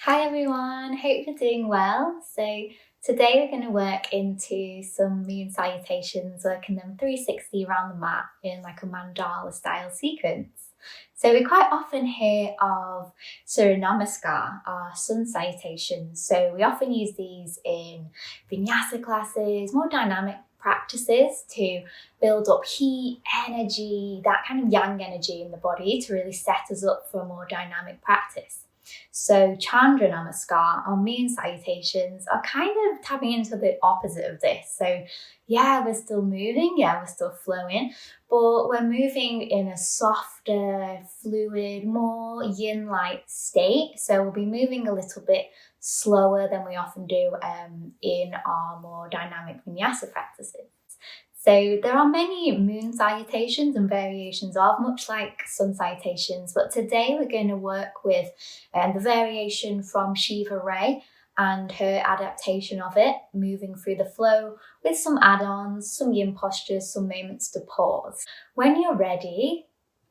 Hi everyone, hope you're doing well. So today we're going to work into some moon salutations, working them 360 around the mat in like a mandala style sequence. So we quite often hear of Chandra Namaskar, our sun salutations. So we often use these in vinyasa classes, more dynamic practices to build up heat, energy, that kind of yang energy in the body to really set us up for a more dynamic practice. So Chandra Namaskar, our moon salutations, are kind of tapping into the opposite of this. So yeah, we're still moving, yeah, we're still flowing, but we're moving in a softer, fluid, more yin-like state. So we'll be moving a little bit slower than we often do in our more dynamic vinyasa practices. So there are many moon salutations and variations of, much like sun salutations, but today we're going to work with the variation from Shiva Rae and her adaptation of it, moving through the flow with some add-ons, some yin postures, some moments to pause. When you're ready,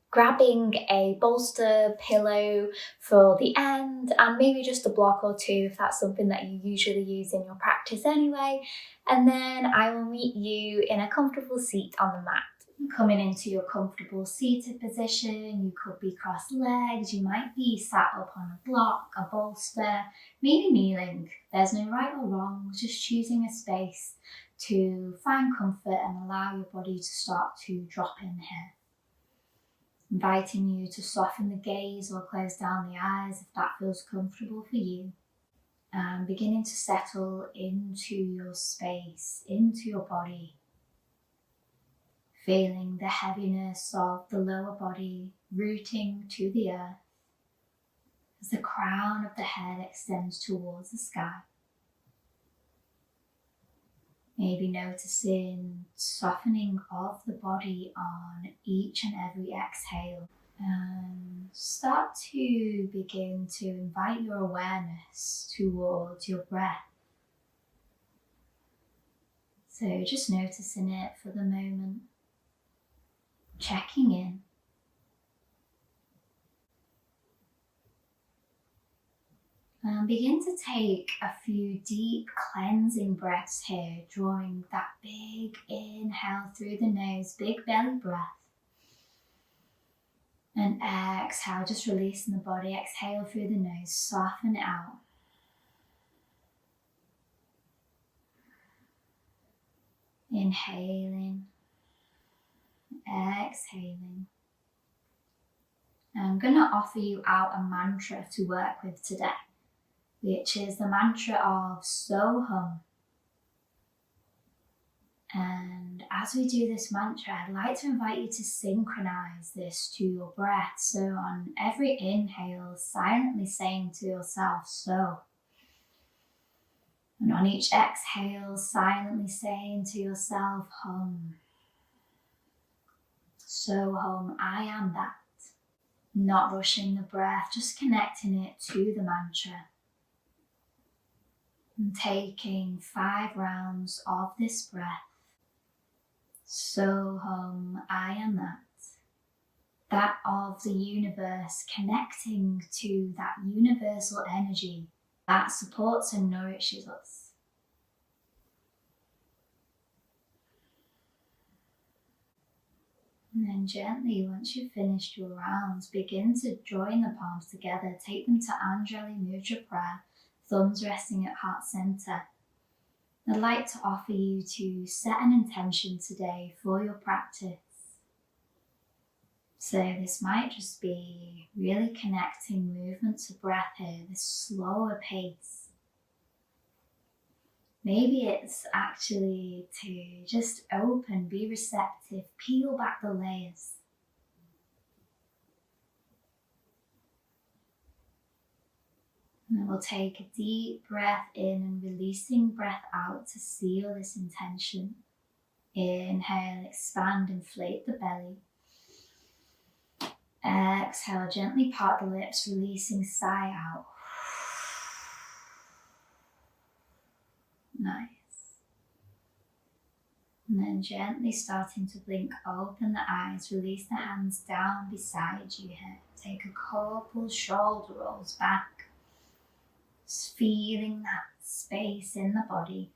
grabbing a bolster, pillow for the end, and maybe just a block or two if that's something that you usually use in your practice anyway. And then I will meet you in a comfortable seat on the mat. Coming into your comfortable seated position, you could be cross-legged, you might be sat up on a block, a bolster, maybe kneeling. There's no right or wrong, just choosing a space to find comfort and allow your body to start to drop in here. Inviting you to soften the gaze or close down the eyes if that feels comfortable for you. And beginning to settle into your space, into your body. Feeling the heaviness of the lower body rooting to the earth as the crown of the head extends towards the sky. Maybe noticing softening of the body on each and every exhale. And start to begin to invite your awareness towards your breath. So just noticing it for the moment, checking in. And begin to take a few deep cleansing breaths here, drawing that big inhale through the nose, big belly breath. And exhale, just releasing the body. Exhale through the nose, soften it out. Inhaling, exhaling. I'm going to offer you out a mantra to work with today, which is the mantra of So Hum. And as we do this mantra, I'd like to invite you to synchronize this to your breath. So on every inhale, silently saying to yourself, so. And on each exhale, silently saying to yourself, hum. So hum, I am that. Not rushing the breath, just connecting it to the mantra. And taking 5 rounds of this breath. So hum, I am that. That of the universe, connecting to that universal energy that supports and nourishes us. And then gently, once you've finished your rounds, begin to join the palms together. Take them to Anjali Mudra prayer, thumbs resting at heart center. I'd like to offer you to set an intention today for your practice. So this might just be really connecting movement to breath here, this slower pace. Maybe it's actually to just open, be receptive, peel back the layers. And we'll take a deep breath in and releasing breath out to seal this intention. Inhale, expand, inflate the belly. Exhale, gently part the lips, releasing sigh out. Nice. And then gently starting to blink, open the eyes, release the hands down beside you here. Take a couple shoulder rolls back. Just feeling that space in the body.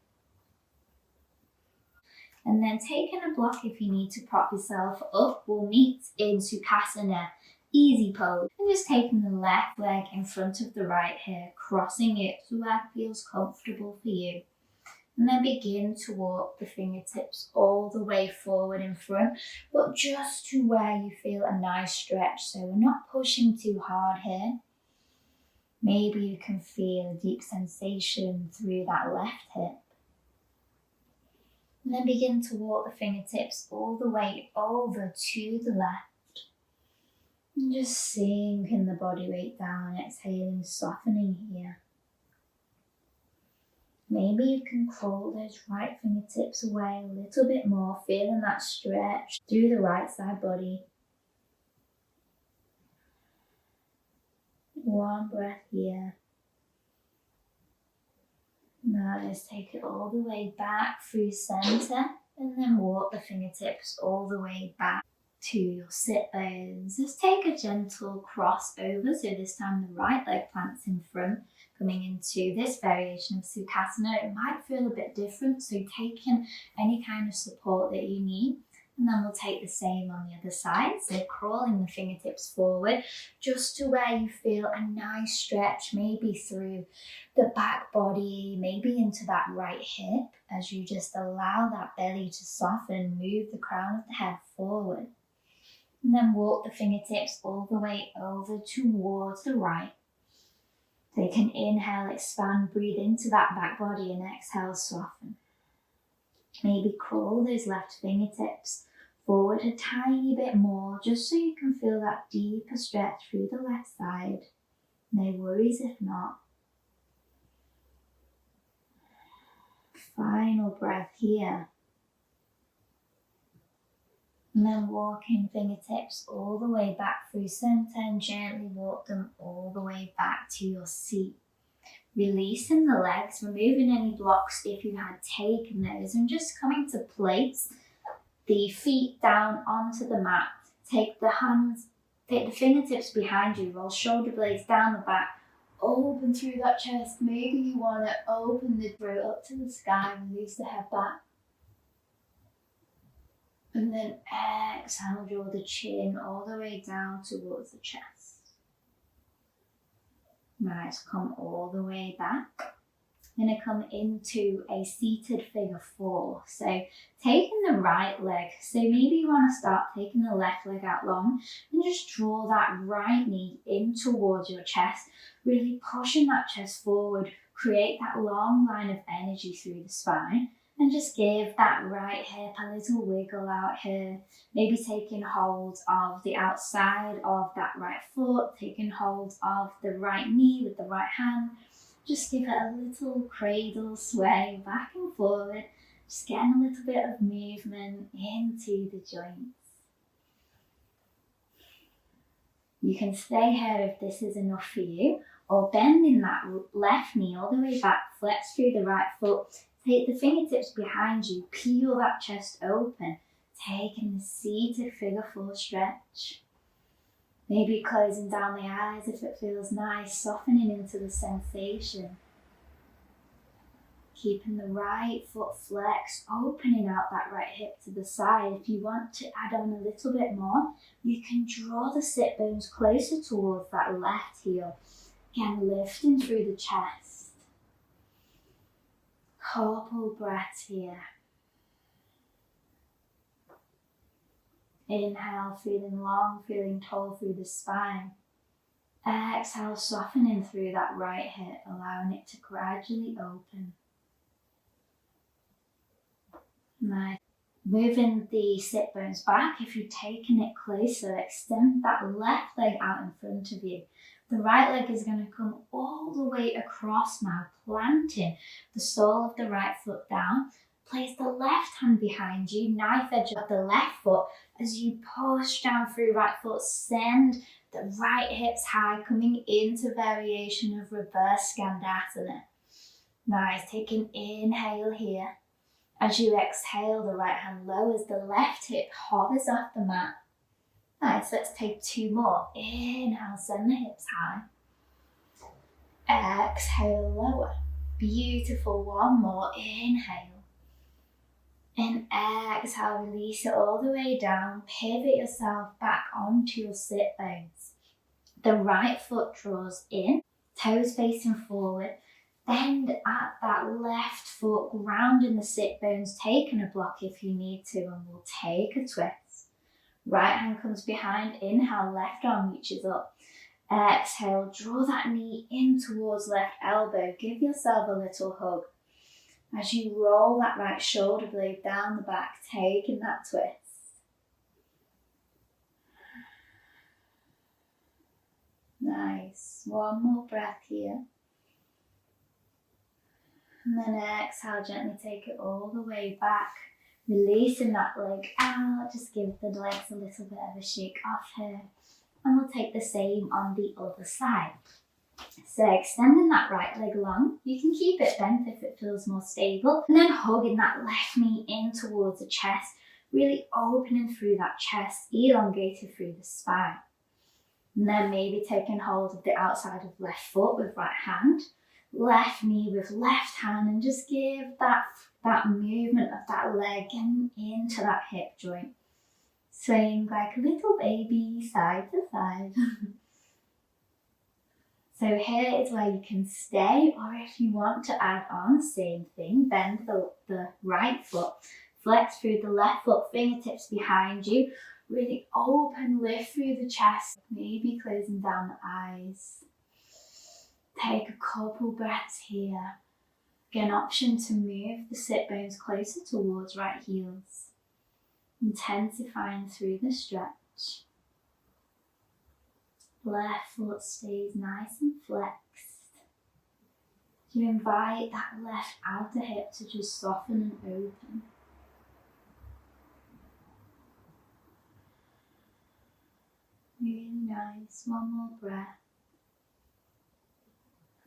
And then taking a block if you need to prop yourself up. We'll meet in Sukhasana, easy pose. And just taking the left leg in front of the right here, crossing it to where it feels comfortable for you. And then begin to walk the fingertips all the way forward in front, but just to where you feel a nice stretch. So we're not pushing too hard here. Maybe you can feel a deep sensation through that left hip. And then begin to walk the fingertips all the way over to the left. And just sinking the body weight down, exhaling, softening here. Maybe you can crawl those right fingertips away a little bit more, feeling that stretch through the right side body. One breath here. Now let's take it all the way back through center and then walk the fingertips all the way back to your sit bones. Just take a gentle cross over, so this time the right leg plants in front, coming into this variation of Sukhasana. It might feel a bit different, so taking any kind of support that you need. And then we'll take the same on the other side. So crawling the fingertips forward just to where you feel a nice stretch, maybe through the back body, maybe into that right hip, as you just allow that belly to soften, move the crown of the head forward. And then walk the fingertips all the way over towards the right. Take an inhale, expand, breathe into that back body, and exhale, soften. Maybe crawl those left fingertips forward a tiny bit more, just so you can feel that deeper stretch through the left side. No worries if not. Final breath here. And then walking fingertips all the way back through center and gently walk them all the way back to your seat. Releasing the legs, removing any blocks if you had taken those, and just coming to place the feet down onto the mat. Take the fingertips behind you, roll shoulder blades down the back, open through that chest. Maybe you want to open the throat up to the sky, release the head back. And then exhale, draw the chin all the way down towards the chest. Nice, come all the way back. Gonna come into a seated figure four. So taking the right leg, so maybe you want to start taking the left leg out long and just draw that right knee in towards your chest, really pushing that chest forward, create that long line of energy through the spine, and just give that right hip a little wiggle out here. Maybe taking hold of the outside of that right foot, taking hold of the right knee with the right hand. Just give it a little cradle sway back and forward, just getting a little bit of movement into the joints. You can stay here if this is enough for you, or bending that left knee all the way back, flex through the right foot, take the fingertips behind you, peel that chest open, taking the seated figure four stretch. Maybe closing down the eyes if it feels nice, softening into the sensation. Keeping the right foot flexed, opening out that right hip to the side. If you want to add on a little bit more, you can draw the sit bones closer towards that left heel. Again, lifting through the chest. Couple breaths here. Inhale, feeling long, feeling tall through the spine. Exhale, softening through that right hip, allowing it to gradually open. Nice. Moving the sit bones back, if you're taking it closer, extend that left leg out in front of you. The right leg is going to come all the way across now, planting the sole of the right foot down. Place the left hand behind you, knife edge of the left foot. As you push down through right foot, send the right hips high, coming into variation of reverse skandasana. Nice, take an inhale here. As you exhale, the right hand lowers, the left hip hovers off the mat. Nice, let's take two more. Inhale, send the hips high. Exhale, lower. Beautiful, one more, inhale. And exhale, release it all the way down. Pivot yourself back onto your sit bones. The right foot draws in, toes facing forward. Bend at that left foot, grounding the sit bones, taking a block if you need to, and we'll take a twist. Right hand comes behind, inhale, left arm reaches up. Exhale, draw that knee in towards left elbow. Give yourself a little hug. As you roll that right shoulder blade down the back, taking that twist. Nice. One more breath here. And then exhale, gently take it all the way back. Releasing that leg out. Just give the legs a little bit of a shake off here. And we'll take the same on the other side. So extending that right leg long. You can keep it bent if it feels more stable. And then hugging that left knee in towards the chest. Really opening through that chest, elongated through the spine. And then maybe taking hold of the outside of left foot with right hand. Left knee with left hand, and just give that movement of that leg into that hip joint. Swaying like a little baby side to side. So here is where you can stay, or if you want to add on, same thing, bend the right foot, flex through the left foot, fingertips behind you, really open, lift through the chest, maybe closing down the eyes. Take a couple breaths here. Get an option to move the sit bones closer towards right heels. Intensifying through the stretch. Left foot stays nice and flexed. You invite that left outer hip to just soften and open. Really nice. One more breath.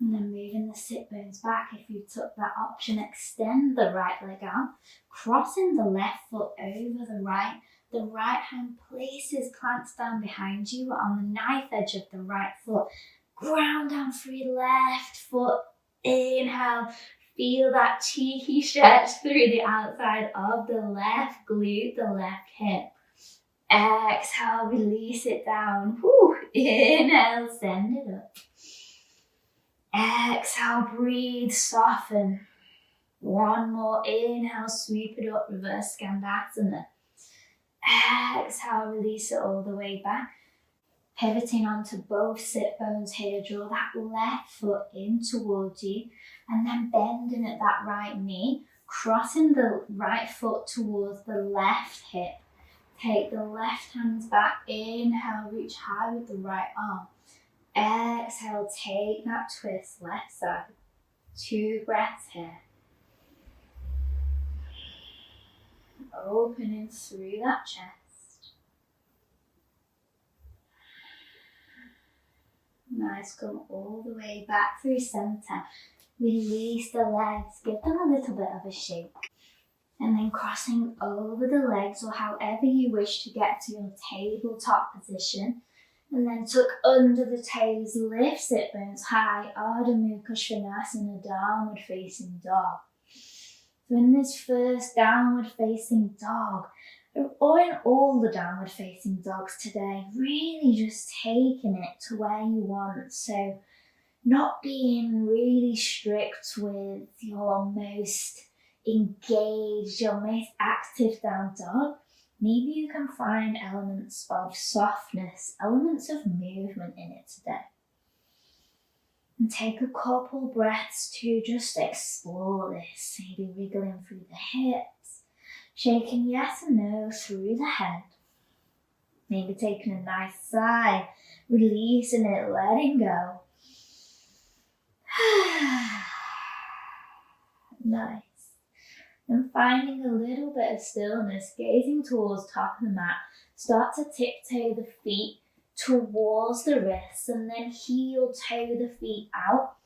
And then moving the sit bones back. If you took that option, extend the right leg out, crossing the left foot over the right. The right hand places, clamps down behind you on the knife edge of the right foot. Ground down through your left foot. Inhale. Feel that cheeky stretch through the outside of the left glute, the left hip. Exhale, release it down. Whew. Inhale, send it up. Exhale, breathe, soften. One more, inhale, sweep it up, reverse skandasana. Exhale, release it all the way back. Pivoting onto both sit bones here, draw that left foot in towards you, and then bending at that right knee, crossing the right foot towards the left hip. Take the left hands back, inhale, reach high with the right arm. Exhale, take that twist, left side. 2 breaths here. Opening through that chest. Nice, come all the way back through center. Release the legs, give them a little bit of a shake. And then crossing over the legs, or however you wish to get to your tabletop position. And then tuck under the toes, lift sit bones high, Ardha Mukha Svanasana, downward facing dog. So in this first downward facing dog, or in all the downward facing dogs today, really just taking it to where you want. So not being really strict with your most engaged, your most active down dog. Maybe you can find elements of softness, elements of movement in it today. And take a couple breaths to just explore this. Maybe wriggling through the hips, shaking yes and no through the head. Maybe taking a nice sigh, releasing it, letting go. Nice. And finding a little bit of stillness, gazing towards top of the mat. Start to tiptoe the feet towards the wrists, and then heel toe the feet out.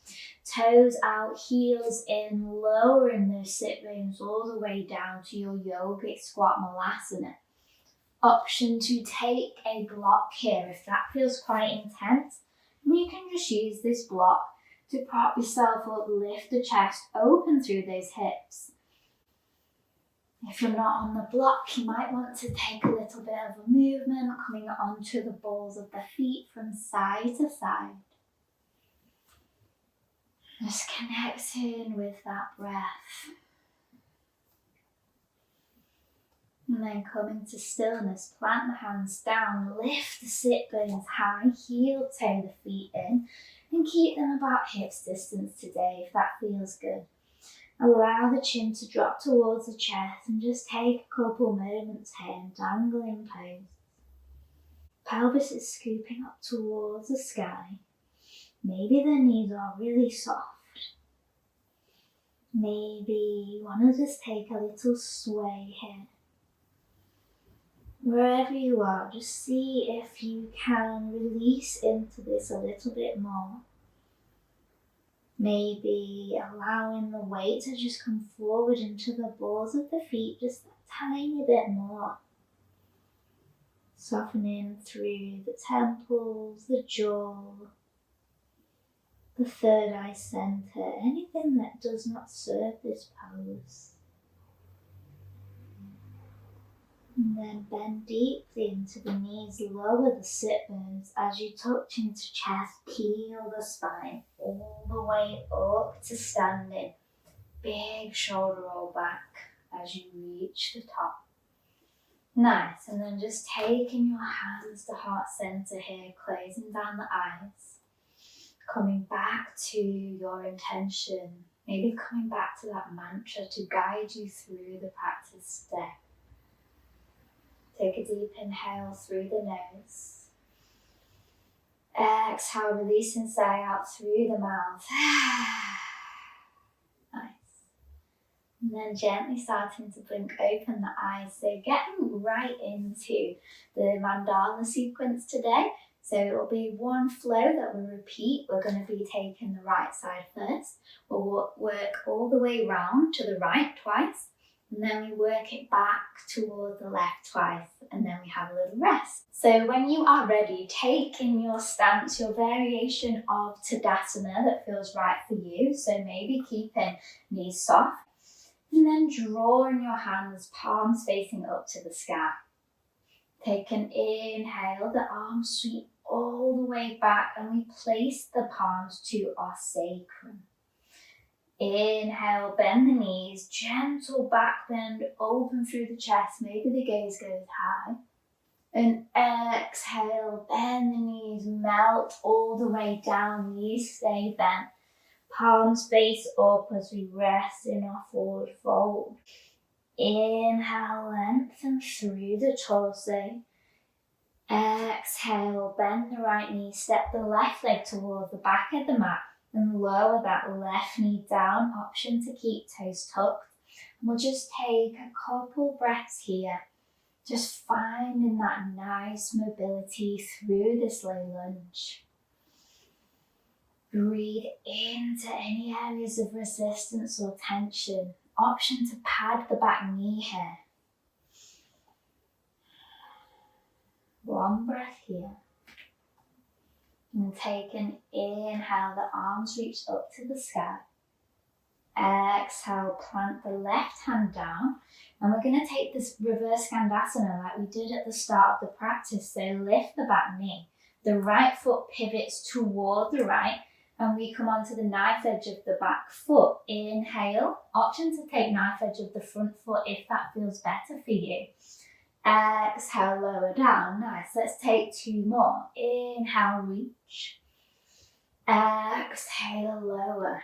Toes out, heels in, lowering those sit bones all the way down to your yogic squat malasana. Option to take a block here if that feels quite intense. And you can just use this block To prop yourself up, lift the chest open through those hips. If you're not on the block, you might want to take a little bit of a movement, coming onto the balls of the feet from side to side. Just connecting with that breath. And then coming to stillness, plant the hands down, lift the sit bones high, heel toe the feet in, and keep them about hips distance today if that feels good. Allow the chin to drop towards the chest and just take a couple moments here in dangling pose. Pelvis is scooping up towards the sky. Maybe the knees are really soft. Maybe you want to just take a little sway here. Wherever you are, just see if you can release into this a little bit more. Maybe allowing the weight to just come forward into the balls of the feet just a tiny bit more. Softening through the temples, the jaw, the third eye center, anything that does not serve this pose. And then bend deeply into the knees, lower the sit bones as you touch into chest, peel the spine all the way up to standing. Big shoulder roll back as you reach the top. Nice, and then just taking your hands to heart center here, closing down the eyes. Coming back to your intention, maybe coming back to that mantra to guide you through the practice today. Take a deep inhale through the nose. Exhale, releasing sigh out through the mouth. Nice. And then gently starting to blink open the eyes. So getting right into the Mandala sequence today. So it will be one flow that we repeat. We're going to be taking the right side first. We'll work all the way round to the right twice. And then we work it back towards the left twice, and then we have a little rest. So when you are ready, take in your stance, your variation of Tadasana that feels right for you. So maybe keeping knees soft, and then drawing your hands, palms facing up to the sky. Take an inhale, the arms sweep all the way back, and we place the palms to our sacrum. Inhale, bend the knees, gentle back bend, open through the chest, maybe the gaze goes high. And exhale, bend the knees, melt all the way down, knees stay bent. Palms face up as we rest in our forward fold. Inhale, lengthen through the torso. Exhale, bend the right knee, step the left leg towards the back of the mat. And lower that left knee down, option to keep toes tucked. And we'll just take a couple breaths here, just finding that nice mobility through this low lunge. Breathe into any areas of resistance or tension. Option to pad the back knee here. One breath here. And take an inhale, the arms reach up to the sky. Exhale, plant the left hand down. And we're going to take this reverse skandasana like we did at the start of the practice. So lift the back knee. The right foot pivots toward the right. And we come onto the knife edge of the back foot. Inhale, option to take knife edge of the front foot if that feels better for you. Exhale, lower down. Nice. Let's take two more. Inhale, reach. Exhale, lower.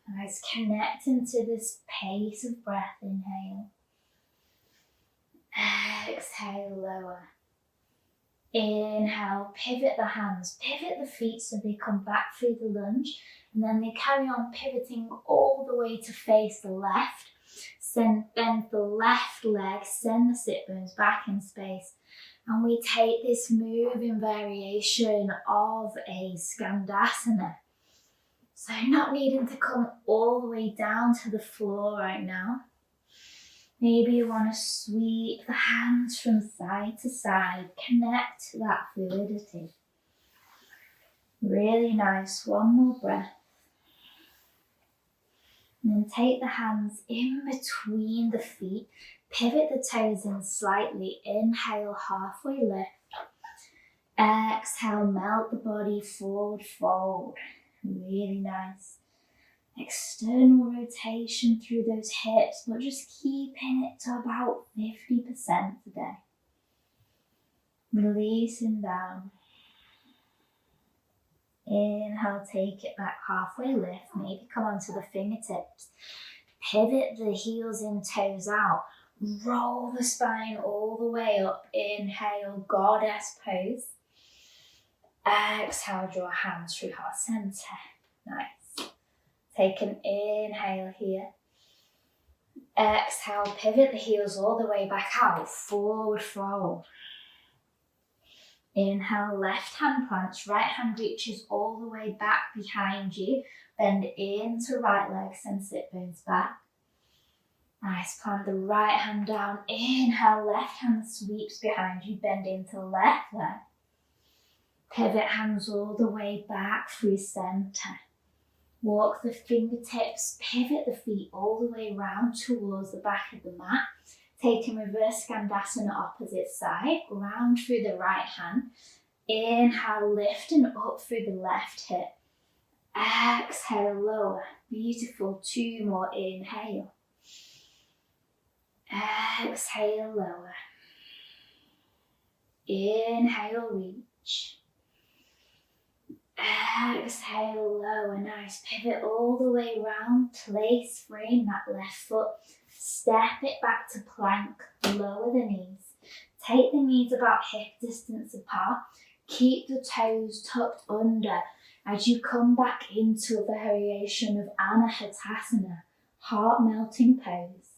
Nice. Connecting to this pace of breath. Inhale. Exhale, lower. Inhale, pivot the hands, pivot the feet so they come back through the lunge. And then they carry on pivoting all the way to face the left. Bend the left leg, send the sit bones back in space. And we take this moving variation of a skandasana. So not needing to come all the way down to the floor right now. Maybe you want to sweep the hands from side to side, connect to that fluidity. Really nice, one more breath. And then take the hands in between the feet. Pivot the toes in slightly. Inhale, halfway lift. Exhale, melt the body forward, fold. Really nice. External rotation through those hips, but just keeping it to about 50% today. Releasing down. Inhale, take it back, halfway lift. Maybe come onto the fingertips. Pivot the heels in, toes out. Roll the spine all the way up. Inhale, goddess pose. Exhale, draw hands through heart center. Nice. Take an inhale here. Exhale, pivot the heels all the way back out. Forward fold. Inhale, left hand plants, right hand reaches all the way back behind you. Bend into right leg, send sit bones back. Nice, plant the right hand down. Inhale, left hand sweeps behind you, bend into left leg. Pivot hands all the way back through center. Walk the fingertips, pivot the feet all the way round towards the back of the mat. Take a reverse skandasana opposite side, round through the right hand. Inhale, lifting up through the left hip. Exhale, lower. Beautiful, 2 more, inhale. Exhale, lower. Inhale, reach. Exhale, lower, nice. Pivot all the way round, place, frame that left foot. Step it back to plank, lower the knees. Take the knees about hip distance apart. Keep the toes tucked under as you come back into a variation of Anahatasana, heart melting pose.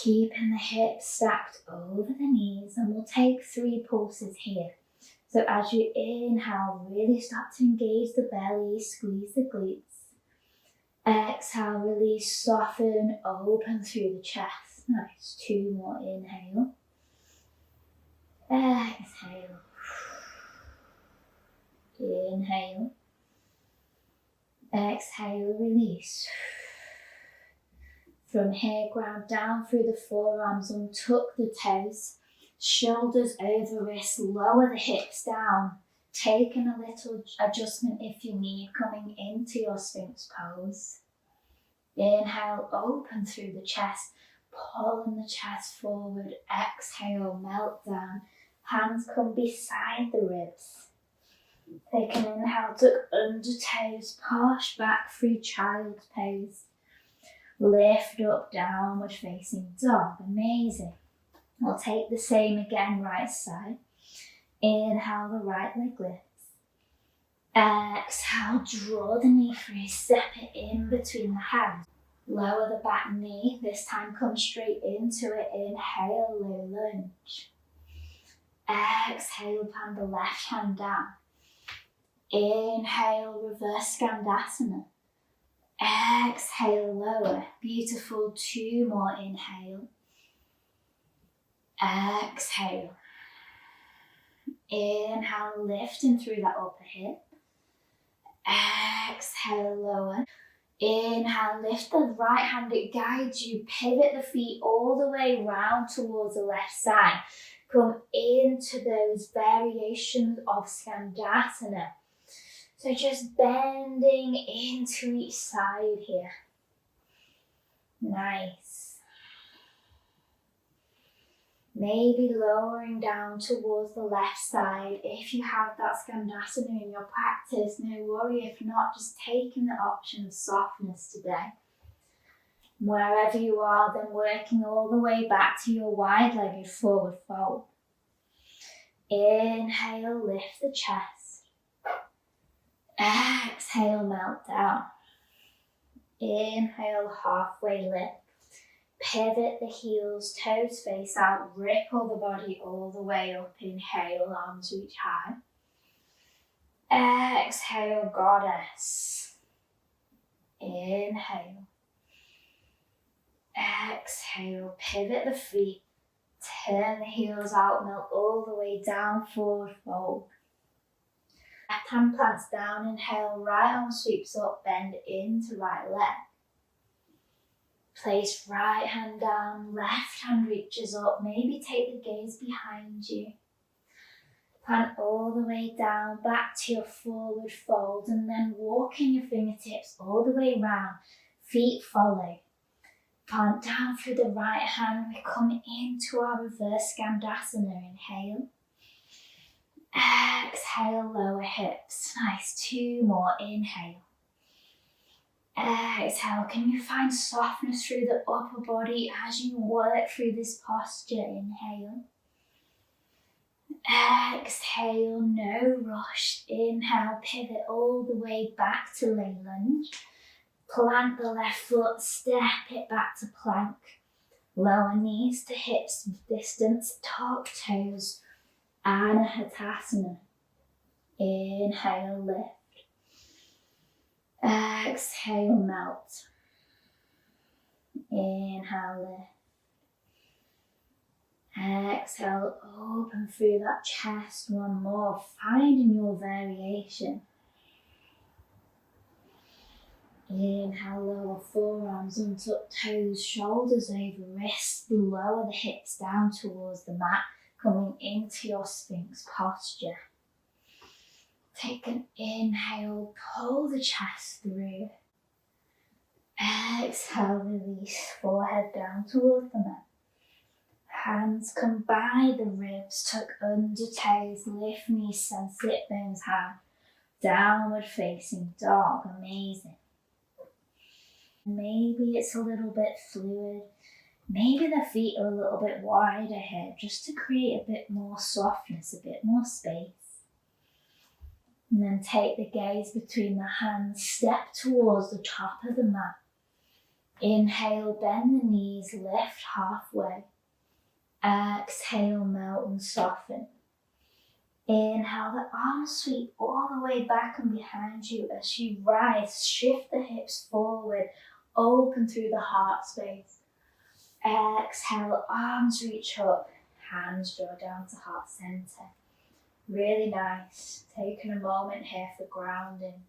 Keeping the hips stacked over the knees, and we'll take 3 pulses here. So as you inhale, really start to engage the belly, squeeze the glutes. Exhale, release, soften, open through the chest. Nice, 2 more, inhale. Exhale. Inhale. Exhale, release. From here, ground down through the forearms, untuck the toes. Shoulders over wrists, lower the hips down. Taking a little adjustment if you need, coming into your Sphinx pose. Inhale, open through the chest, pulling the chest forward. Exhale, melt down. Hands come beside the ribs. Take an inhale, tuck under toes, push back through child's pose. Lift up, downward facing dog. Amazing. We'll take the same again, right side. Inhale, the right leg lifts. Exhale, draw the knee through, step it in between the hands. Lower the back knee, this time come straight into it. Inhale, low lunge. Exhale, plant the left hand down. Inhale, reverse skandasana. Exhale, lower. Beautiful, 2 more, inhale. Exhale. Inhale, lifting through that upper hip. Exhale, lower. Inhale, lift the right hand, it guides you. Pivot the feet all the way round towards the left side. Come into those variations of skandasana. So just bending into each side here. Nice. Maybe lowering down towards the left side. If you have that skandasana in your practice, no worry. If not, just taking the option of softness today. Wherever you are, then working all the way back to your wide-legged forward fold. Inhale, lift the chest. Exhale, melt down. Inhale, halfway lift. Pivot the heels, toes face out, ripple the body all the way up. Inhale, arms reach high. Exhale, goddess. Inhale. Exhale, pivot the feet, turn the heels out, melt all the way down, forward fold. Left hand plants down, inhale, right arm sweeps up, bend into right leg. Place right hand down, left hand reaches up, maybe take the gaze behind you. Plant all the way down, back to your forward fold, and then walking your fingertips all the way round, feet follow. Plant down through the right hand, we come into our reverse skandasana, inhale. Exhale, lower hips, nice, 2 more, inhale. Exhale, can you find softness through the upper body as you work through this posture, inhale. Exhale, no rush. Inhale, pivot all the way back to lay lunge. Plant the left foot, step it back to plank. Lower knees to hips distance, tuck toes. Anahatasana. Inhale, lift. Exhale, melt. Inhale, lift. Exhale, open through that chest, 1 more, finding your variation. Inhale, lower forearms, untuck toes, shoulders over wrists, lower the hips down towards the mat, coming into your Sphinx posture. Take an inhale, pull the chest through. Exhale, release, forehead down towards the mat. Hands come by the ribs, tuck under toes, lift knees, send sit bones high. Downward facing dog, amazing. Maybe it's a little bit fluid. Maybe the feet are a little bit wider here, just to create a bit more softness, a bit more space. And then take the gaze between the hands, step towards the top of the mat. Inhale, bend the knees, lift halfway. Exhale, melt and soften. Inhale, the arms sweep all the way back and behind you as you rise. Shift the hips forward, open through the heart space. Exhale, arms reach up, hands draw down to heart center. Really nice. Taking a moment here for grounding.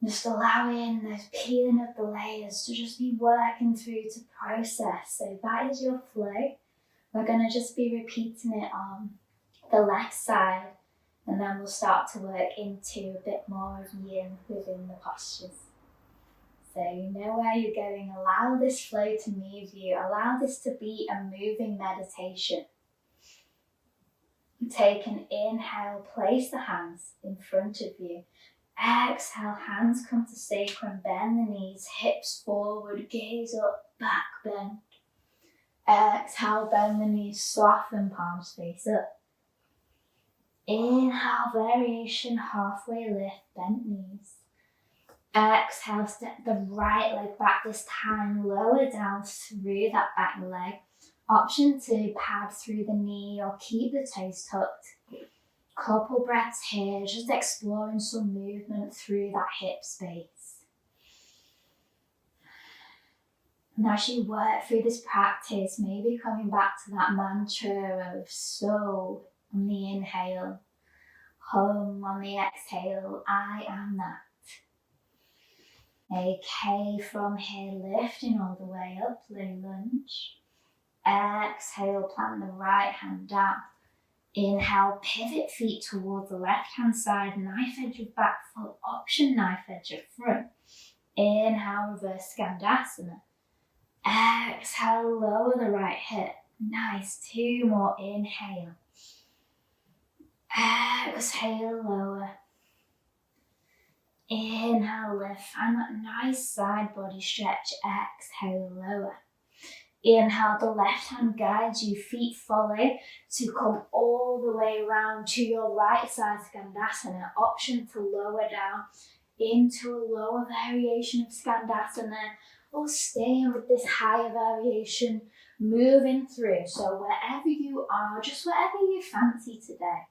Just allowing those peeling of the layers to just be working through to process. So that is your flow. We're going to just be repeating it on the left side, and then we'll start to work into a bit more of yin within the postures. So you know where you're going. Allow this flow to move you. Allow this to be a moving meditation. Take an inhale, place the hands in front of you. Exhale, hands come to sacrum, bend the knees, hips forward, gaze up, back bend. Exhale, bend the knees, soften, palms face up. Inhale, variation, halfway lift, bent knees. Exhale, step the right leg back this time, lower down through that back leg. Option to pad through the knee or keep the toes tucked. Couple breaths here, just exploring some movement through that hip space. And as you work through this practice, maybe coming back to that mantra of soul on the inhale, hum on the exhale, I am that. Okay, from here, lifting all the way up, low lunge. Exhale, plant the right hand down. Inhale, pivot feet towards the left hand side, knife edge of back foot, option knife edge of front. Inhale, reverse skandasana. Exhale, lower the right hip. Nice, 2 more, inhale. Exhale, lower. Inhale, lift, find that nice side body stretch. Exhale, lower. Inhale, the left hand guides you, feet follow to come all the way around to your right side skandasana. Option to lower down into a lower variation of skandasana, or staying with this higher variation, moving through. So wherever you are, just whatever you fancy today.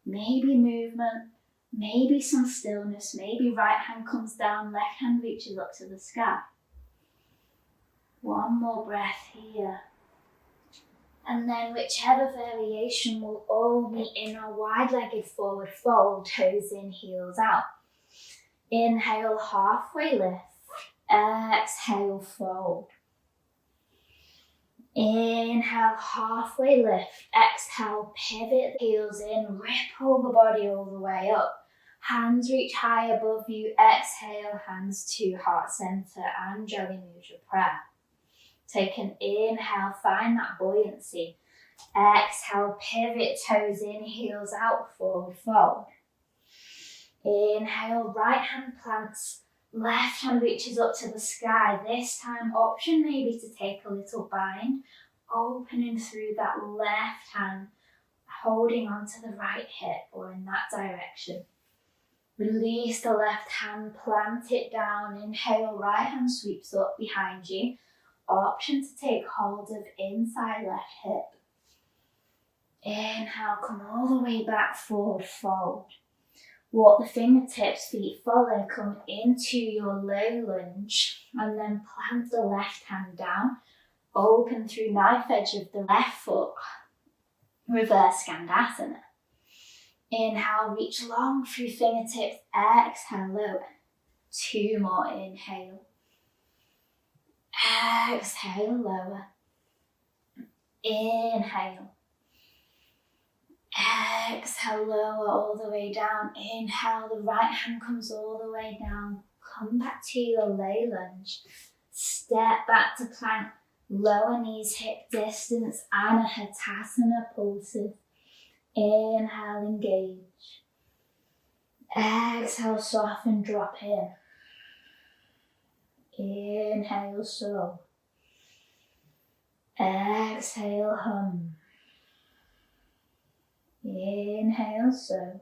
Maybe movement, maybe some stillness, maybe right hand comes down, left hand reaches up to the sky. 1 more breath here. And then whichever variation will all be in a wide-legged forward fold, toes in, heels out. Inhale, halfway lift. Exhale, fold. Inhale, halfway lift. Exhale, pivot the heels in, ripple the body all the way up. Hands reach high above you. Exhale, hands to heart center and Jolly Mudra prayer. Take an inhale, find that buoyancy. Exhale, pivot, toes in, heels out, forward fold. Inhale, right hand plants, left hand reaches up to the sky. This time, option maybe to take a little bind, opening through that left hand, holding onto the right hip or in that direction. Release the left hand, plant it down. Inhale, right hand sweeps up behind you. Option to take hold of inside left hip. Inhale, come all the way back, forward fold. Walk the fingertips, feet follow, come into your low lunge and then plant the left hand down. Open through knife edge of the left foot. Reverse skandasana. Inhale, reach long through fingertips. Exhale, lower. 2 more, inhale. Exhale, lower. Inhale. Exhale, lower all the way down. Inhale, the right hand comes all the way down. Come back to your lay lunge. Step back to plank. Lower knees hip distance. Anahatasana pulses. Inhale, engage. Exhale, soften, drop in. Inhale, sow. Exhale, hum. Inhale, sow.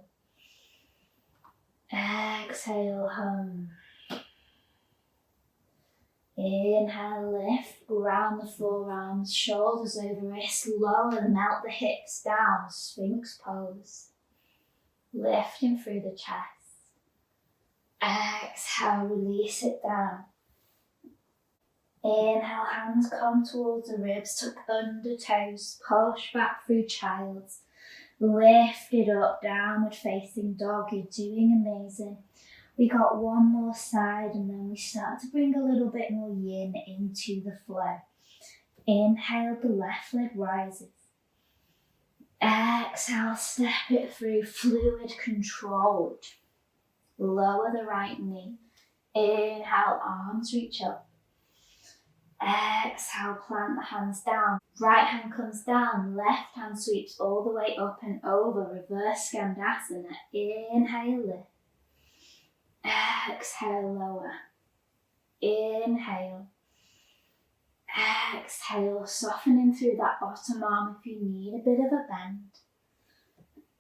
Exhale, hum. Inhale, lift, ground the forearms, shoulders over wrists, lower, melt the hips down, Sphinx pose. Lifting through the chest. Exhale, release it down. Inhale, hands come towards the ribs, tuck under toes, push back through child's. Lift it up, downward facing dog. You're doing amazing. We got one more side and then we start to bring a little bit more yin into the flow. Inhale, the left leg rises. Exhale, step it through, fluid controlled. Lower the right knee. Inhale, arms reach up. Exhale, plant the hands down. Right hand comes down, left hand sweeps all the way up and over, reverse skandasana. Inhale, lift. Exhale, lower. Inhale. Exhale, softening through that bottom arm if you need a bit of a bend.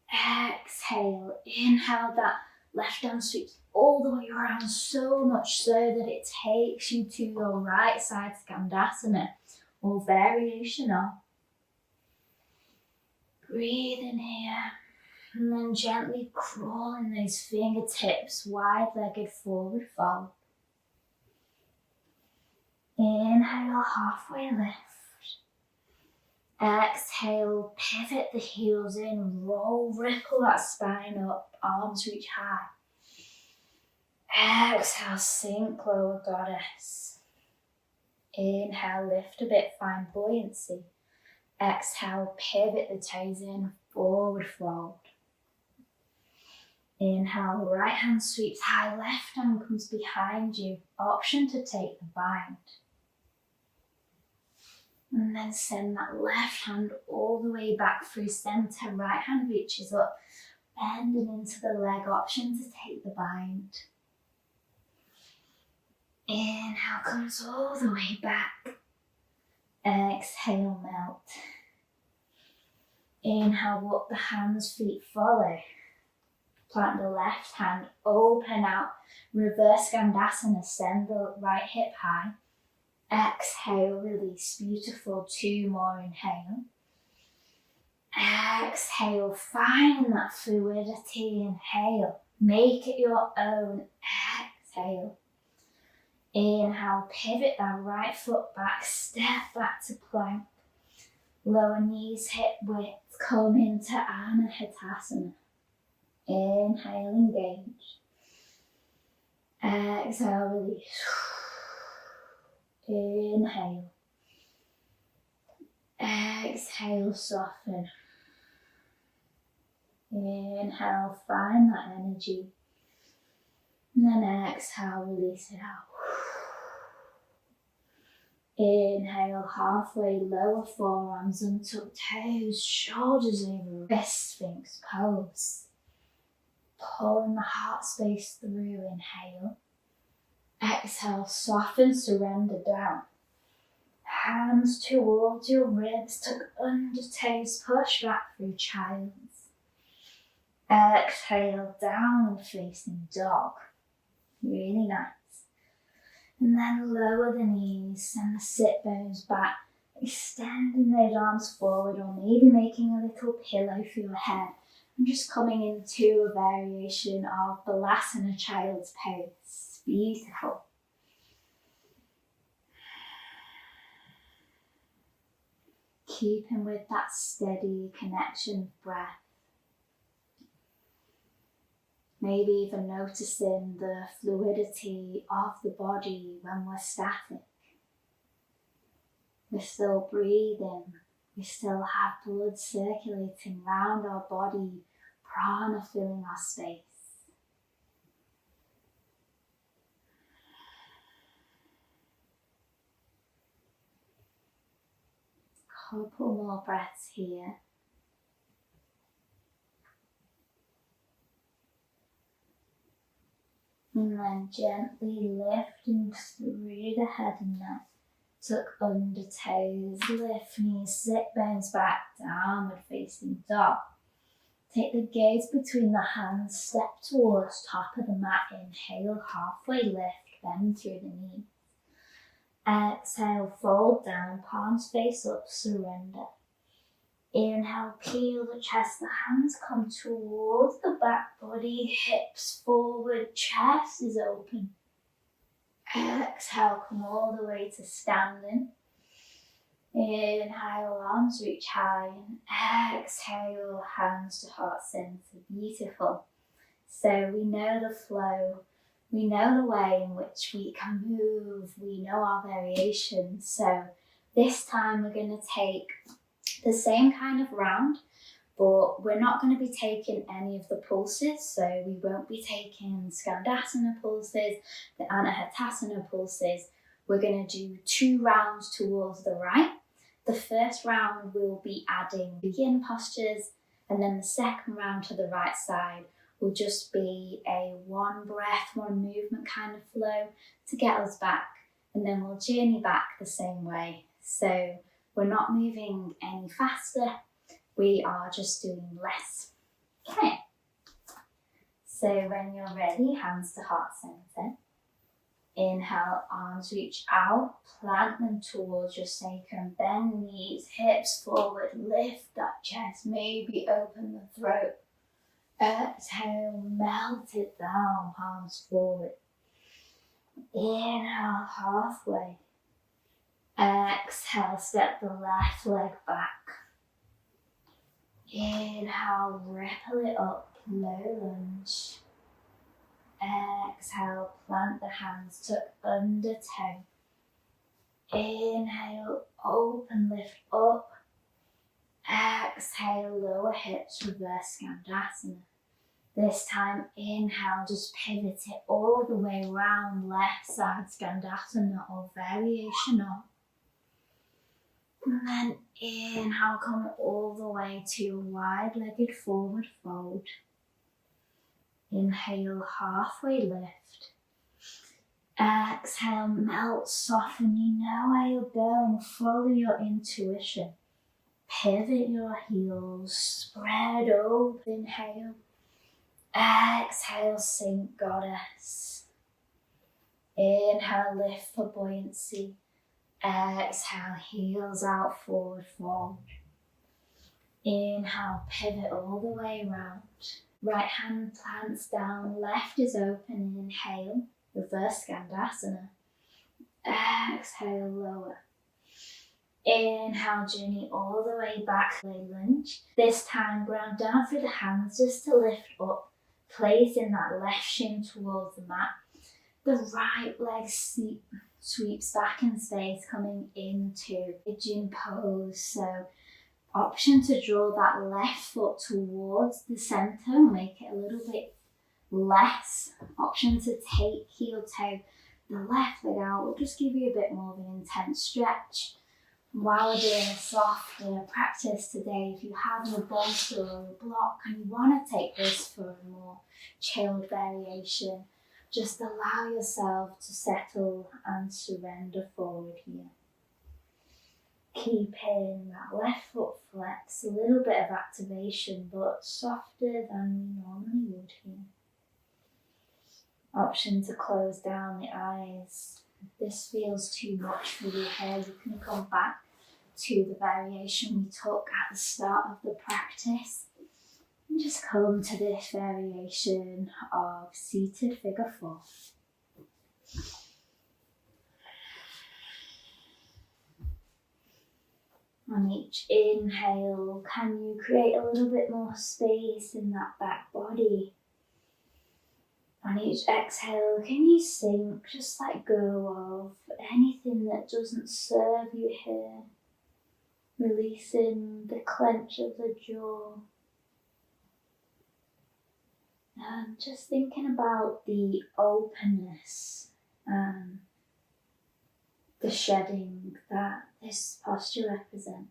Exhale, inhale, that left hand sweeps all the way around, so much so that it takes you to your right side skandasana or variation of. Breathe in here and then gently crawling those fingertips wide-legged forward fold. Inhale, halfway lift. Exhale, pivot the heels in, roll, ripple that spine up, arms reach high. Exhale, sink lower, goddess. Inhale, lift a bit, find buoyancy. Exhale, pivot the toes in, forward fold. Inhale, right hand sweeps high, left hand comes behind you. Option to take the bind. And then send that left hand all the way back through center. Right hand reaches up, bending into the leg. Option to take the bind. Inhale comes all the way back. Exhale, melt. Inhale, walk the hands, feet follow. Plant the left hand, open out. Reverse skandasana, send the right hip high. Exhale, release, beautiful. 2 more, inhale. Exhale, find that fluidity, inhale. Make it your own, exhale. Inhale, pivot that right foot back, step back to plank. Lower knees hip width, come into adaptation. Inhale, engage. Exhale, release. Inhale. Exhale, soften. Inhale, find that energy. And then exhale, release it out. Inhale, halfway, lower forearms, untuck toes, shoulders over, wrist sphinx pose. Pulling the heart space through, inhale. Exhale, soften, surrender down. Hands towards your ribs, tuck under toes, push back through child's. Exhale, downward facing dog. Really nice. And then lower the knees, send the sit bones back, extending those arms forward or maybe making a little pillow for your head and just coming into a variation of Balasana child's pose. Beautiful. Keeping with that steady connection of breath. Maybe even noticing the fluidity of the body when we're static. We're still breathing. We still have blood circulating around our body, prana filling our space. Couple more breaths here. And then gently lifting through the head and neck. Tuck under toes, lift knees, sit bones back, downward facing dog. Take the gaze between the hands, step towards top of the mat, inhale, halfway lift, bend through the knees. Exhale, fold down, palms face up, surrender. Inhale, peel the chest, the hands come towards the back body, hips forward, chest is open. Exhale, come all the way to standing. Inhale, arms reach high, and exhale, hands to heart center. Beautiful. So we know the flow, we know the way in which we can move, we know our variations. So this time we're going to take the same kind of round, but we're not going to be taking any of the pulses. So we won't be taking skandasana pulses, the anahatasana pulses. We're going to do 2 rounds towards the right. The first round will be adding begin postures, and then the second round to the right side will just be a 1 breath, 1 movement kind of flow to get us back, and then we'll journey back the same way. So we're not moving any faster, we are just doing less. Okay. So when you're ready, hands to heart center. Inhale, arms reach out, plant them towards your sacrum, bend knees, hips forward, lift that chest, maybe open the throat. Exhale, melt it down, palms forward. Inhale, halfway. Exhale, step the left leg back. Inhale, ripple it up, low lunge. Exhale, plant the hands, tuck under toe. Inhale, open, lift up. Exhale, lower hips, reverse skandasana. This time, inhale, just pivot it all the way around, left side skandasana or variation of. And then inhale, come all the way to your wide-legged forward fold. Inhale, halfway lift. Exhale, melt, soften. You know where you're going. Follow your intuition. Pivot your heels. Spread open. Inhale. Exhale, sink, goddess. Inhale, lift for buoyancy. Exhale, heels out, forward fold. Inhale, pivot all the way around. Right hand plants down, left is open. Inhale, reverse skandasana. Exhale, lower. Inhale, journey all the way back, lay lunge. This time, ground down through the hands just to lift up, placing that left shin towards the mat. The right leg sweeps back in space, coming into pigeon pose. So, option to draw that left foot towards the center, make it a little bit less. Option to take heel toe the left leg out will just give you a bit more of an intense stretch. While we're doing a softer practice today, if you have a bolster or a block and you want to take this for a more chilled variation, just allow yourself to settle and surrender forward here. Keeping that left foot flex, a little bit of activation, but softer than we normally would here. Option to close down the eyes. If this feels too much for you here, you can come back to the variation we took at the start of the practice. And just come to this variation of seated figure 4. On each inhale, can you create a little bit more space in that back body? On each exhale, can you sink, just let go of anything that doesn't serve you here? Releasing the clench of the jaw. And just thinking about the openness and the shedding that this posture represents.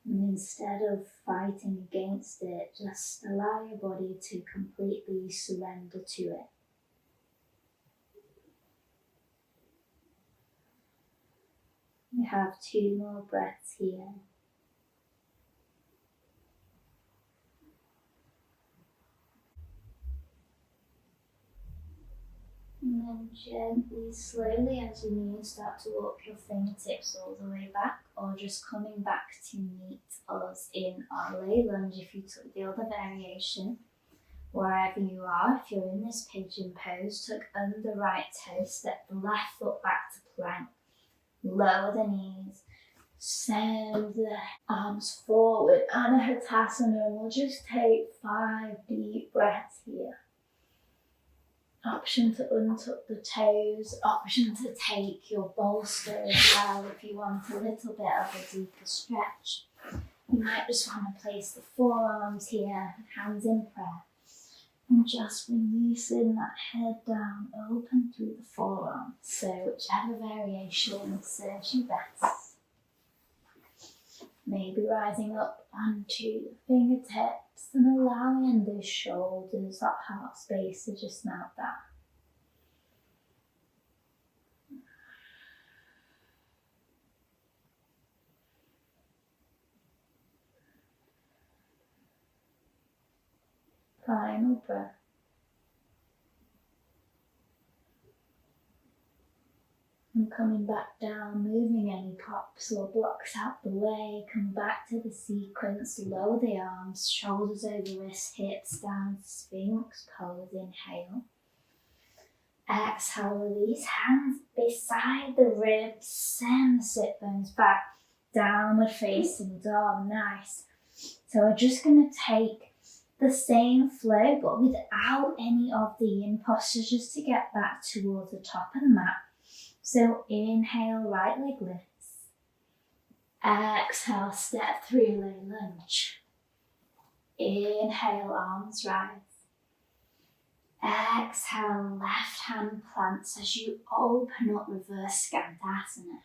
And instead of fighting against it, just allow your body to completely surrender to it. We have 2 more breaths here. And then gently, slowly as you need, start to walk your fingertips all the way back, or just coming back to meet us in our lay lunge if you took the other variation. Wherever you are, if you're in this pigeon pose, tuck under the right toe, step the left foot back to plank. Lower the knees, send the arms forward, Anahatasana, and we'll just take 5 deep breaths here. Option to untuck the toes, option to take your bolster as well if you want a little bit of a deeper stretch. You might just want to place the forearms here, hands in prayer, and just releasing that head down, open through the forearms. So whichever variation serves you best. Maybe rising up onto the fingertips and allowing the shoulders, that heart space to just melt down. Final breath. And coming back down, moving any props or blocks out the way, come back to the sequence, lower the arms, shoulders over wrists, hips down, Sphinx pose, inhale. Exhale, release, hands beside the ribs, send the sit bones back, downward facing dog, nice. So we're just going to take the same flow, but without any of the yin postures, just to get back towards the top of the mat. So inhale, right leg lifts. Exhale, step through, lay lunge. Inhale, arms rise. Exhale, left hand plants as you open up, reverse skandasana.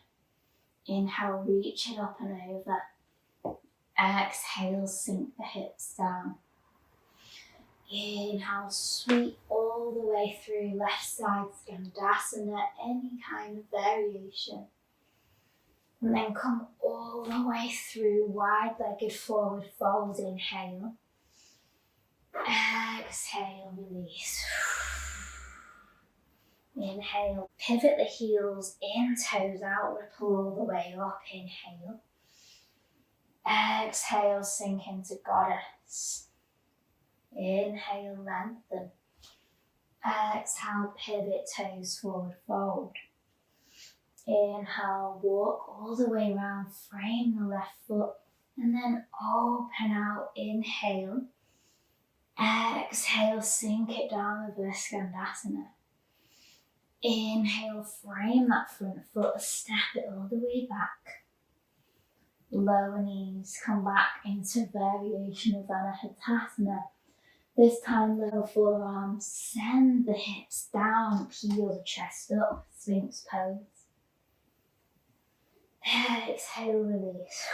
Inhale, reach it up and over. Exhale, sink the hips down. Inhale, sweep all the way through, left side skandasana, any kind of variation. And then come all the way through, wide-legged forward fold, inhale. Exhale, release. Inhale, pivot the heels in, toes out, ripple all the way up, inhale. Exhale, sink into goddess. Inhale, lengthen. Exhale, pivot, toes forward, fold. Inhale, walk all the way around, frame the left foot, and then open out. Inhale. Exhale, sink it down, reverse skandasana. Inhale, frame that front foot, step it all the way back. Lower knees, come back into variation of Anahatasana. This time, lower forearms, send the hips down, peel the chest up, Sphinx pose. Exhale, release.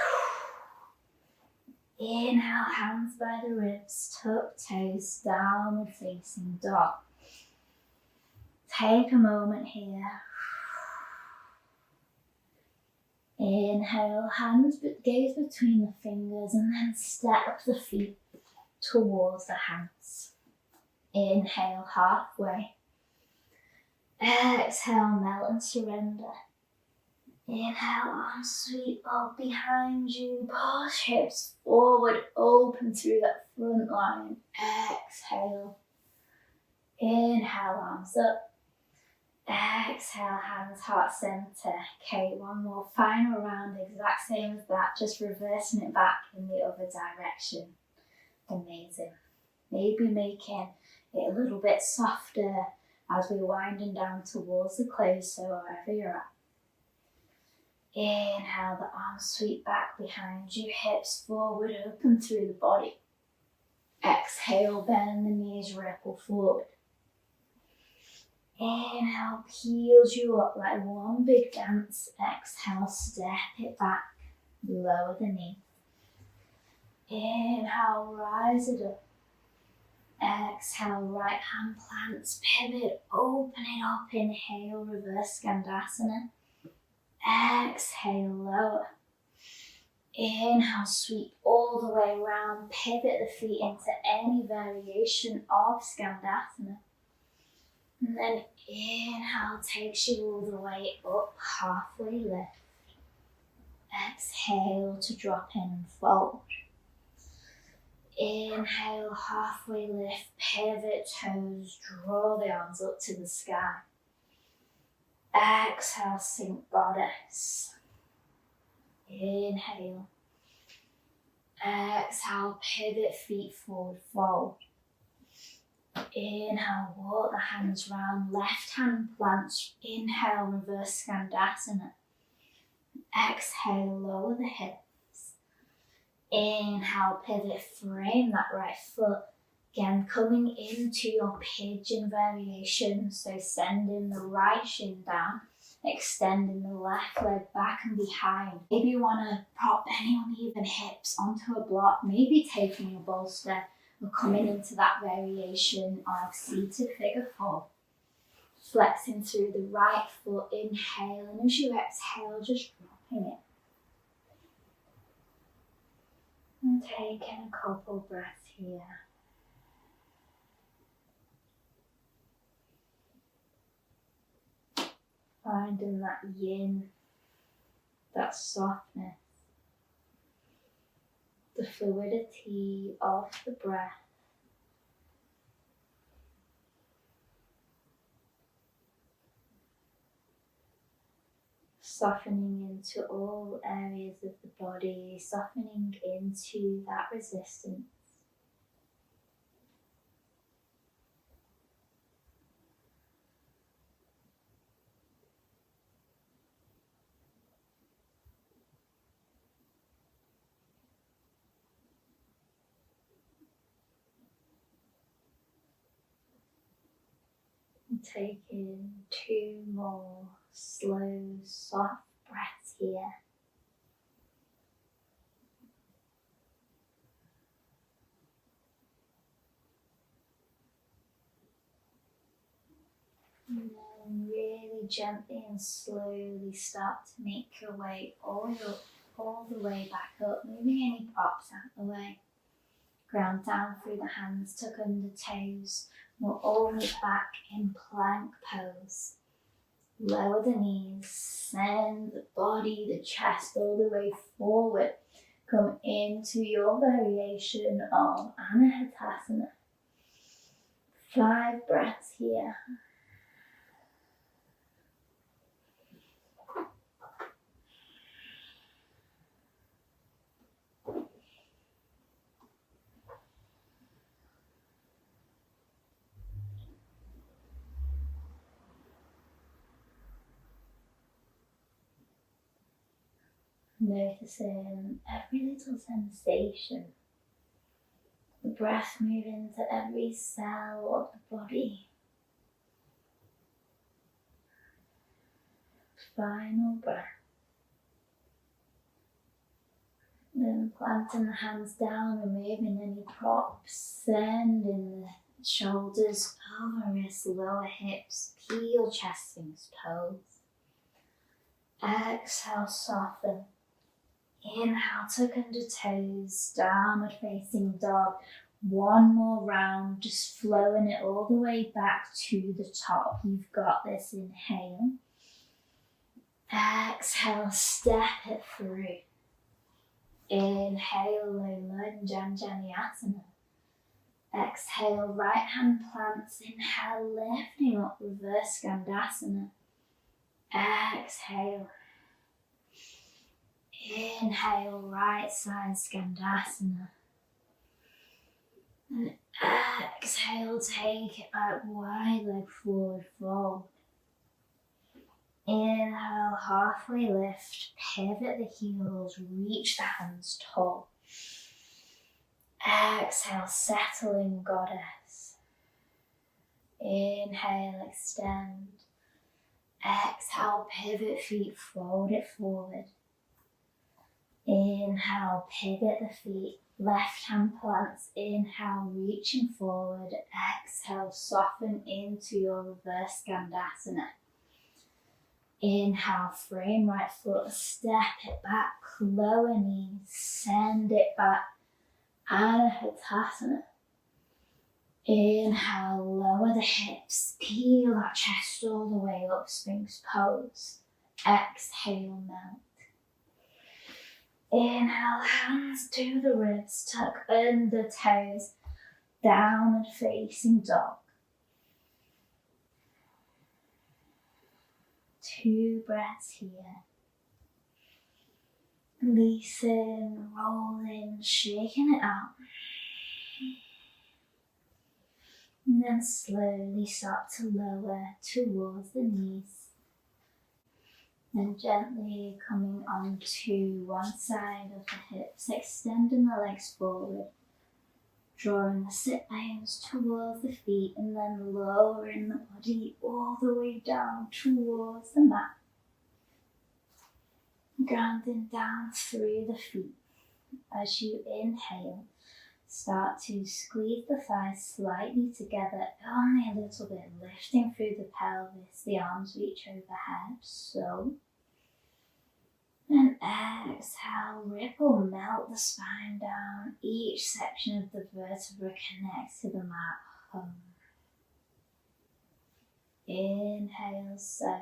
Inhale, hands by the ribs, tuck toes, downward facing dog. Take a moment here. Inhale, hands gaze between the fingers, and then step the feet towards the hands. Inhale, halfway. Exhale, melt and surrender. Inhale, arms sweep up behind you. Push hips forward, open through that front line. Exhale. Inhale, arms up. Exhale, hands heart center. Okay, one more final round, exact same as that, just reversing it back in the other direction. Amazing. Maybe making it a little bit softer as we're winding down towards the close, so wherever you're at. Inhale, the arms sweep back behind you, hips forward, open through the body. Exhale, bend the knees, ripple forward. Inhale, peels you up like one big dance. Exhale, step it back, lower the knee. Inhale, rise it up. Exhale, right hand plants, pivot, open it up. Inhale, reverse skandasana. Exhale, lower. Inhale, sweep all the way around, pivot the feet into any variation of skandasana. And then inhale takes you all the way up, halfway lift. Exhale to drop in and fold. Inhale, halfway lift, pivot toes, draw the arms up to the sky. Exhale, sink goddess. Inhale. Exhale, pivot feet forward, fold. Inhale, walk the hands round, left hand plants. Inhale, reverse skandasana. Exhale, lower the hips. Inhale, pivot, frame that right foot. Again, coming into your pigeon variation, so sending the right shin down, extending the left leg back and behind. Maybe you want to prop any uneven hips onto a block, maybe taking a bolster or coming into that variation of seated figure four. Flexing through the right foot, inhale, and as you exhale, just dropping it. And taking a couple breaths here. Finding that yin, that softness, the fluidity of the breath. Softening into all areas of the body, softening into that resistance. Take in 2 more slow, soft breaths here. And then really gently and slowly start to make your way all the way back up, moving any props out the way. Ground down through the hands, tuck under toes. We'll all meet back in plank pose. Lower the knees, send the body, the chest all the way forward. Come into your variation of Anahatasana. 5 breaths here. Noticing every little sensation. The breath moving to every cell of the body. Final breath. Then planting the hands down, removing any props, sending the shoulders over wrists, lower hips, peel chest, fingers, toes. Exhale, soften. Inhale, tuck under toes, downward facing dog. One more round, just flowing it all the way back to the top. You've got this. Inhale. Exhale, step it through. Inhale, low lunge, Anjali-asana. Exhale, right hand plants. Inhale, lifting up, reverse skandasana. Exhale. Inhale, right side skandasana. And exhale, take it back, wide leg forward fold. Inhale, halfway lift, pivot the heels, reach the hands tall. Exhale, settling goddess. Inhale, extend. Exhale, pivot feet, fold it forward. Inhale, pivot the feet, left hand plants. Inhale, reaching forward. Exhale, soften into your reverse skandasana. Inhale, frame right foot, step it back, lower knees, send it back, Anahatasana. Inhale, lower the hips, peel that chest all the way up, Sphinx pose. Exhale, melt. Inhale, hands to the ribs, tuck under toes, downward facing dog. 2 breaths here. Releasing, rolling, shaking it out. And then slowly start to lower towards the knees. And gently coming onto one side of the hips, extending the legs forward. Drawing the sit bones towards the feet and then lowering the body all the way down towards the mat. Grounding down through the feet. As you inhale, start to squeeze the thighs slightly together, only a little bit, lifting through the pelvis, the arms reach overhead, so. And exhale, ripple, melt the spine down. Each section of the vertebra connects to the mat. Hum. Inhale, so.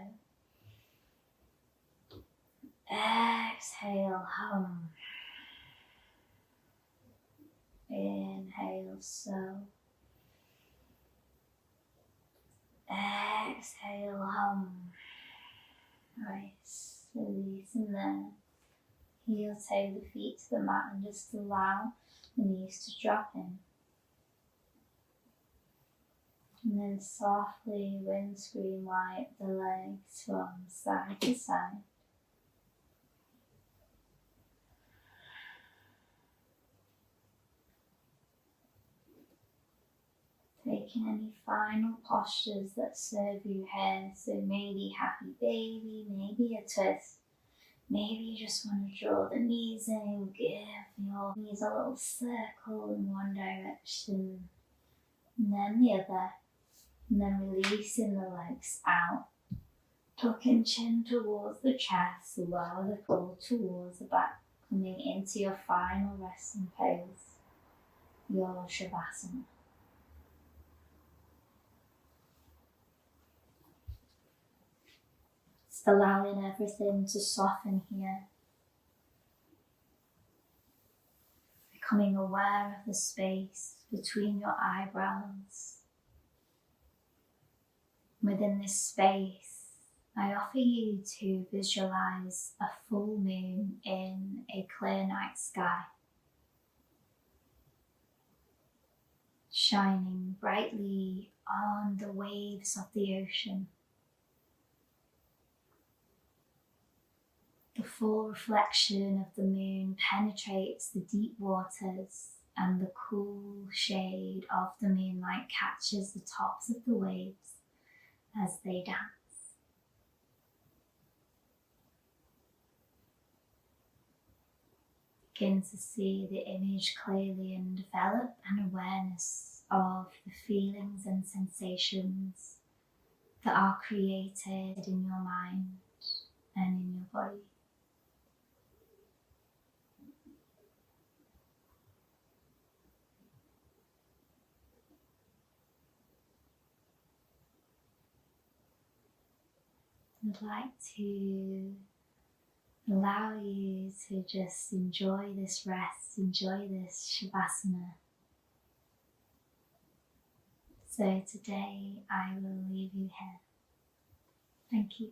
Exhale, hum. Inhale, so. Exhale, hum. Nice. Releasing there. Heel toe the feet to the mat and just allow the knees to drop in. And then softly windscreen wipe the legs from side to side. Taking any final postures that serve you here, so maybe happy baby, maybe a twist, maybe you just want to draw the knees in, give your knees a little circle in one direction, and then the other, and then releasing the legs out, tucking chin towards the chest, lower the pull towards the back, coming into your final resting pose, your Shavasana. Allowing everything to soften here. Becoming aware of the space between your eyebrows. Within this space, I offer you to visualize a full moon in a clear night sky, shining brightly on the waves of the ocean. The full reflection of the moon penetrates the deep waters, and the cool shade of the moonlight catches the tops of the waves as they dance. Begin to see the image clearly and develop an awareness of the feelings and sensations that are created in your mind and in your body. I'd like to allow you to just enjoy this rest, enjoy this Shavasana. So today I will leave you here. Thank you.